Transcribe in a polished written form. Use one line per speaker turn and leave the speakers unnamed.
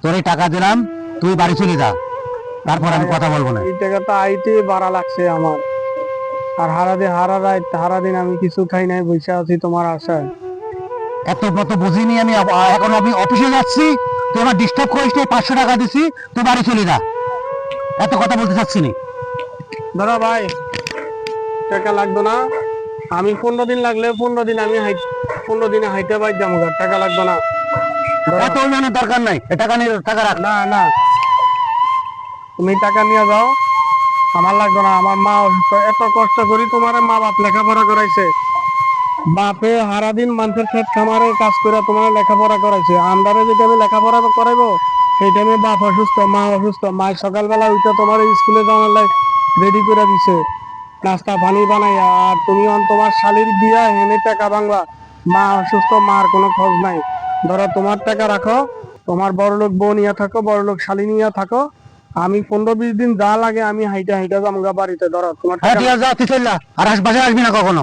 তোরে টাকা দিলাম, তুই বাড়ি চলে যা, তারপর আমি কথা বলবো না।
এই টাকা তো আইতে বাড়া লাগছে আমার। আর হারা দিন আমি কিছু খাই নাই, বসে আছি তোমার আশায়।
এত মত বুঝিনি আমি, এখন আমি অফিসে যাচ্ছি, তুই আমার ডিস্টার্ব করিস নি, 500 টাকা দিছি, তুই বাড়ি চলে যা, এত কথা বলতে চাচ্ছি না।
দাদা ভাই, টাকা লাগতো না। আমি 15 দিন লাগলে 15 দিন আমি 15 দিনে হাইটে বাইর যাবো, টাকা লাগতো না। ধরো।
এত অভিমানের দরকার নাই, এ টাকা নিয়ে টাকা রাখ।
না না, তুমি টাকা নিয়ে যাও, আমার লাগতো না। আমার মা অসুস্থ, এত কষ্ট করি তোমার মা বাপ লেখাপড়া করাইছে। বাপে সারাদিন মানুষের ক্ষেত খামারে কাজ করে তোমার লেখাপড়া করাইছে। আন্ডারে যেটা আমি লেখাপড়া করাইবো, সেই টাইমে বাপ অসুস্থ, মা অসুস্থ। মা সকালবেলা উঠে তোমার স্কুলে যাওয়ার রেডি করে দিছে, নাস্তা পানি বানাইয়া। আর তুমি তোমার শালির বিয়া হেনে টাকা বাংলা, মা অসুস্থ, মার কোনো খোঁজ নাই। ধরো তোমার টাকা রাখো, তোমার বড়লোক বউ নিয়ে থাকো, বড়লোক শালি নিয়ে থাকো। আমি 15-20 দিন যা লাগে আমি হাইটা হাইটা যাবো বাড়িতে। ধরো তোমার
হ্যাঁ
টাকা।
ঠিক আছে, যা, তুই চল যা, আর বাসায় আসবি না কখনো।